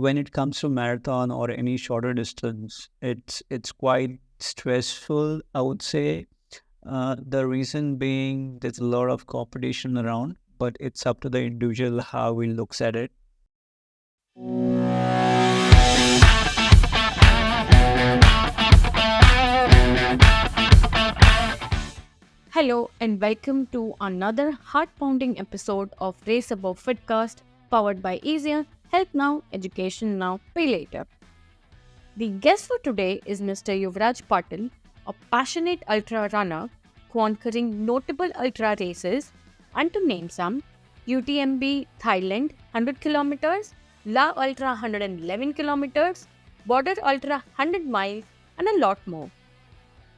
when it comes to marathon or any shorter distance, it's quite stressful, I would say. The reason being there's a lot of competition around, but it's up to the individual how he looks at it. Hello and welcome to another heart-pounding episode of Race Above Fitcast, powered by Easier. Help now, education now, pay later. The guest for today is Mr. Yuvaraj Patil, a passionate ultra runner conquering notable ultra races, and to name some: UTMB Thailand 100 kilometers, La Ultra 111 kilometers, Border Ultra 100 miles, and a lot more.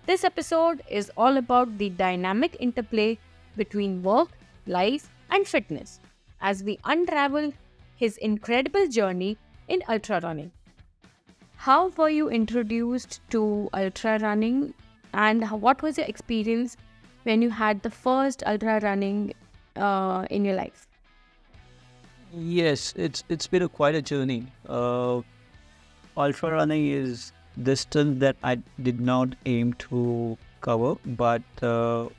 This episode is all about the dynamic interplay between work, life, and fitness as we unravel his incredible journey in ultra running. How were you introduced to ultra running, and what was your experience when you had the first ultra running in your life? Yes, it's been quite a journey. Ultra running is distance that I did not aim to cover, but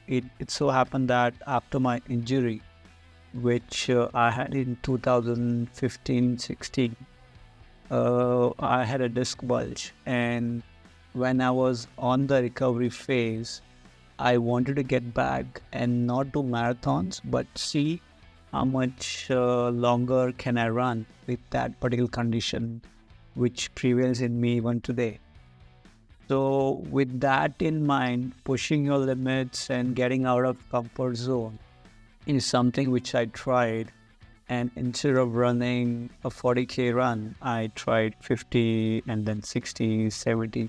it so happened that after my injury, which I had in 2015-16, I had a disc bulge, and when I was on the recovery phase, I wanted to get back and not do marathons, but see how much longer can I run with that particular condition, which prevails in me even today. So with that in mind, pushing your limits and getting out of comfort zone is something which I tried. And instead of running a 40K run, I tried 50 and then 60, 70,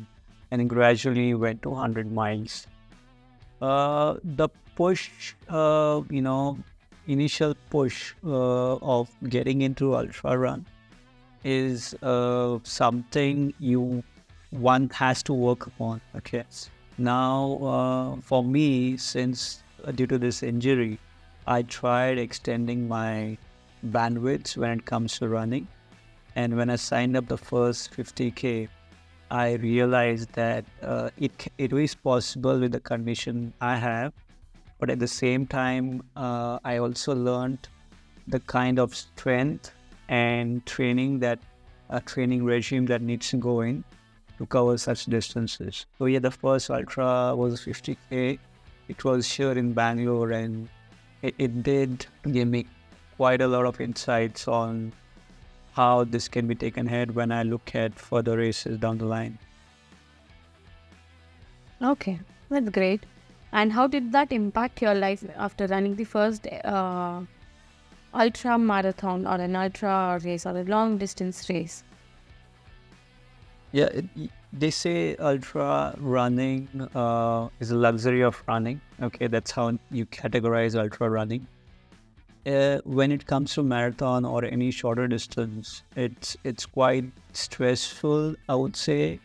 and gradually went to 100 miles. The push, initial push of getting into ultra run is something one has to work upon. Okay. Now, for me, since due to this injury, I tried extending my bandwidth when it comes to running. And when I signed up the first 50K, I realized that it is possible with the condition I have. But at the same time, I also learned the kind of strength and training regime that needs to go in to cover such distances. So yeah, the first ultra was 50K. It was here in Bangalore, and it did give me quite a lot of insights on how this can be taken ahead when I look at further races down the line. Okay, that's great. And how did that impact your life after running the first ultra marathon or an ultra race or a long distance race? Yeah, they say ultra running is a luxury of running. Okay, that's how you categorize ultra running. When it comes to marathon or any shorter distance, it's quite stressful, I would say.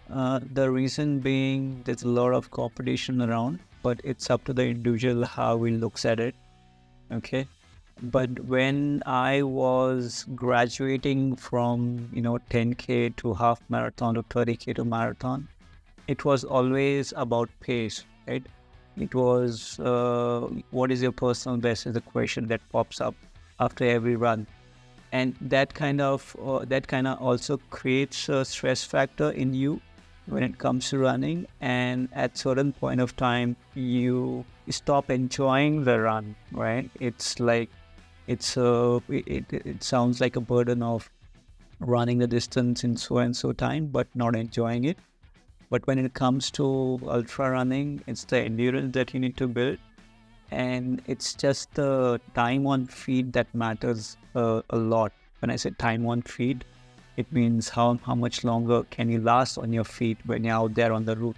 The reason being there's a lot of competition around, but it's up to the individual how he looks at it. Okay. But when I was graduating from 10K to half marathon to 30K to marathon, it was always about pace, right? It was what is your personal best is the question that pops up after every run, and that kind of also creates a stress factor in you when it comes to running. And at certain point of time, you stop enjoying the run, right? It's like it sounds like a burden of running the distance in so and so time, but not enjoying it. But when it comes to ultra running, it's the endurance that you need to build, and it's just the time on feet that matters a lot. When I say time on feet, it means how much longer can you last on your feet when you're out there on the route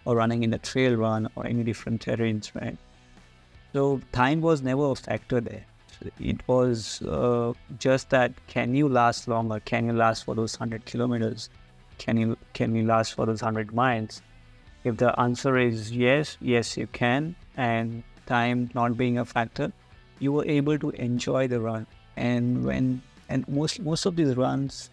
or running in a trail run or any different terrains, right? So time was never a factor there. It was just that, can you last longer? Can you last for those 100 kilometers? Can you last for those 100 miles? If the answer is yes, you can, and time not being a factor, you were able to enjoy the run. And most of these runs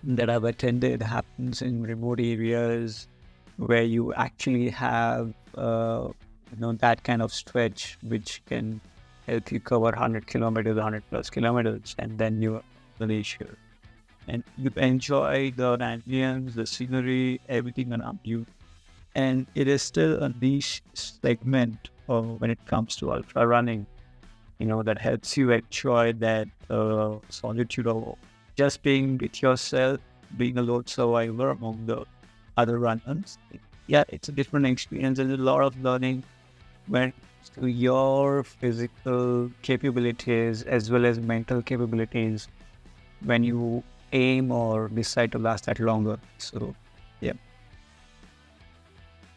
that I've attended happens in remote areas where you actually have that kind of stretch which can help you cover 100 kilometers, 100 plus kilometers, and then you're on the glacier. And you enjoy the ambience, the scenery, everything around you. And it is still a niche segment when it comes to ultra running, that helps you enjoy that solitude of just being with yourself, being a lone survivor among the other runners. Yeah, it's a different experience. There's a lot of learning when it comes to your physical capabilities as well as mental capabilities when you aim or decide to last that longer. So, yeah.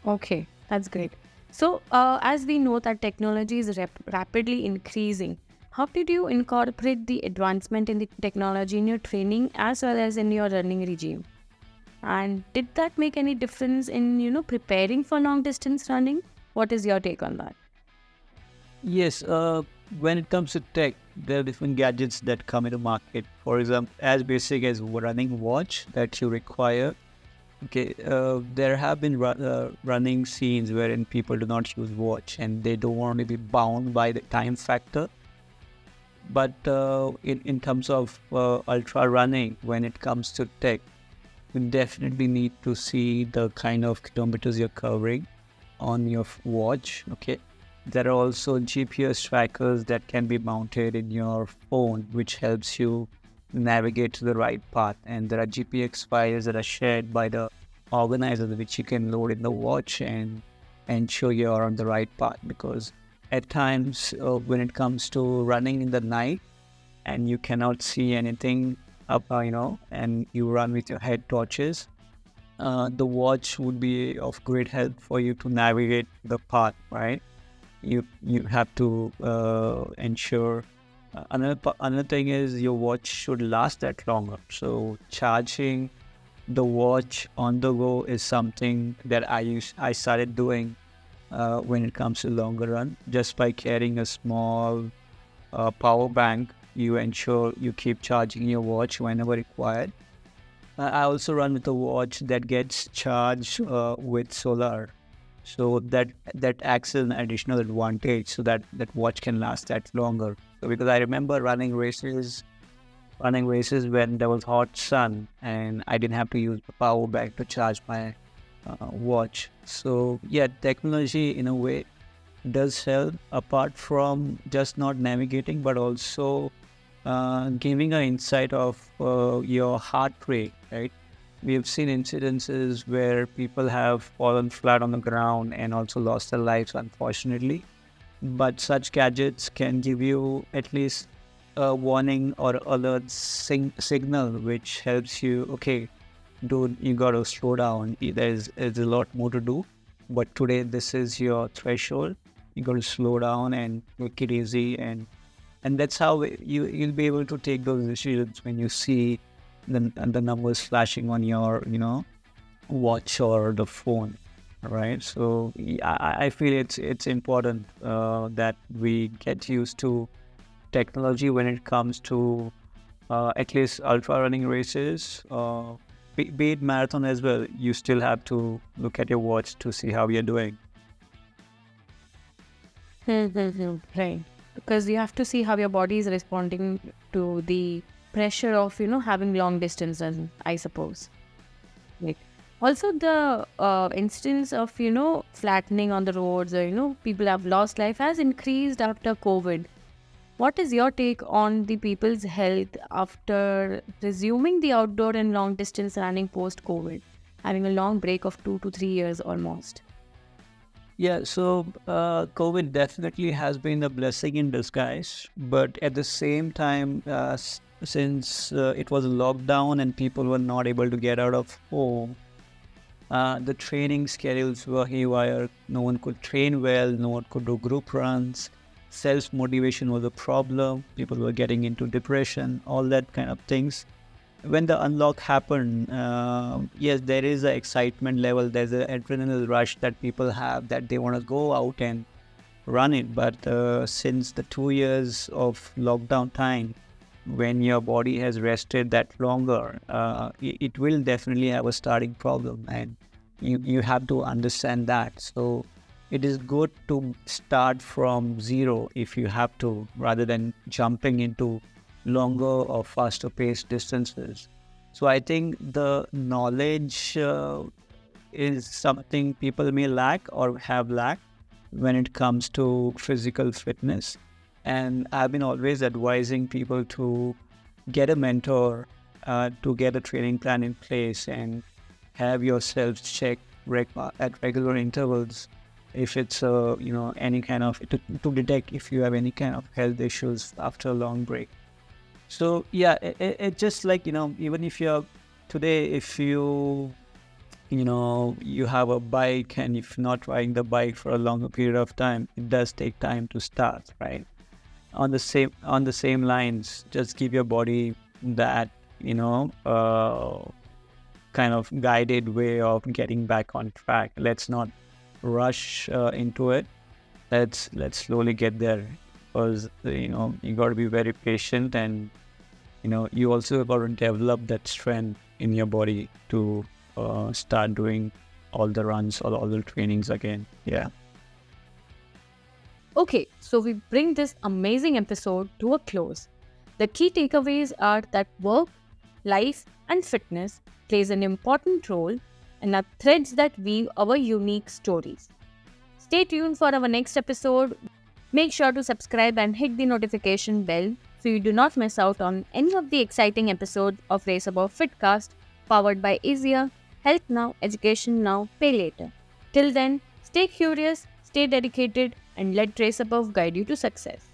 Okay, that's great. So, as we know that technology is rapidly increasing, how did you incorporate the advancement in the technology in your training as well as in your running regime? And did that make any difference in, preparing for long distance running? What is your take on that? Yes, when it comes to tech, there are different gadgets that come into market. For example, as basic as running watch that you require. Okay, there have been running scenes wherein people do not use watch and they don't want to be bound by the time factor. But in terms of ultra running, when it comes to tech, you definitely need to see the kind of kilometers you're covering on your watch. Okay, there are also GPS trackers that can be mounted in your phone, which helps you navigate to the right path. And there are GPX files that are shared by the organizer, which you can load in the watch and ensure you're on the right path. Because at times, when it comes to running in the night and you cannot see anything up, and you run with your head torches, the watch would be of great help for you to navigate the path, right? You have to ensure. Another thing is your watch should last that longer. So charging the watch on the go is something that I started doing when it comes to longer run. Just by carrying a small power bank, you ensure you keep charging your watch whenever required. I also run with a watch that gets charged with solar, so that acts as an additional advantage, so that watch can last that longer. So because I remember running races when there was hot sun and I didn't have to use the power bank to charge my watch. So yeah, technology in a way does help, apart from just not navigating but also giving an insight of your heart rate, right? We have seen incidences where people have fallen flat on the ground and also lost their lives, unfortunately. But such gadgets can give you at least a warning or alert signal, which helps you, okay, dude, you got to slow down. There's a lot more to do. But today, this is your threshold. You got to slow down and make it easy. And that's how you'll be able to take those decisions when you see the numbers flashing on your watch or the phone, right? So I feel it's important that we get used to technology when it comes to at least ultra running races, be it marathon as well. You still have to look at your watch to see how you're doing. Right. Because you have to see how your body is responding to the pressure of, having long distance, and I suppose. Like, also the instance of, flattening on the roads, or, people have lost life has increased after COVID. What is your take on the people's health after resuming the outdoor and long distance running post COVID, having a long break of 2 to 3 years almost? Yeah, so COVID definitely has been a blessing in disguise, but at the same time, since it was a lockdown and people were not able to get out of home, the training schedules were haywire. No one could train well, no one could do group runs. Self motivation was a problem. People were getting into depression, all that kind of things. When the unlock happened, yes, there is an excitement level. There's an adrenaline rush that people have, that they want to go out and run it. But since the 2 years of lockdown time, when your body has rested that longer, it will definitely have a starting problem, and you have to understand that. So it is good to start from zero if you have to, rather than jumping into longer or faster paced distances. So I think the knowledge is something people may lack or have lacked when it comes to physical fitness. And I've been always advising people to get a mentor, to get a training plan in place, and have yourself checked at regular intervals if it's any kind of to detect if you have any kind of health issues after a long break. So yeah, it just like, even if you're today, if you have a bike, and if not riding the bike for a longer period of time, it does take time to start, right? On the same lines, just give your body that, kind of guided way of getting back on track. Let's not rush into it. Let's slowly get there, because you got to be very patient, and you also got to develop that strength in your body to start doing all the runs or all the trainings again. Yeah. Okay, so we bring this amazing episode to a close. The key takeaways are that work, life, and fitness plays an important role and are threads that weave our unique stories. Stay tuned for our next episode. Make sure to subscribe and hit the notification bell so you do not miss out on any of the exciting episodes of Race Above Fitcast, powered by Easier, Health Now, Education Now, Pay Later. Till then, stay curious, stay dedicated, and let Race Above guide you to success.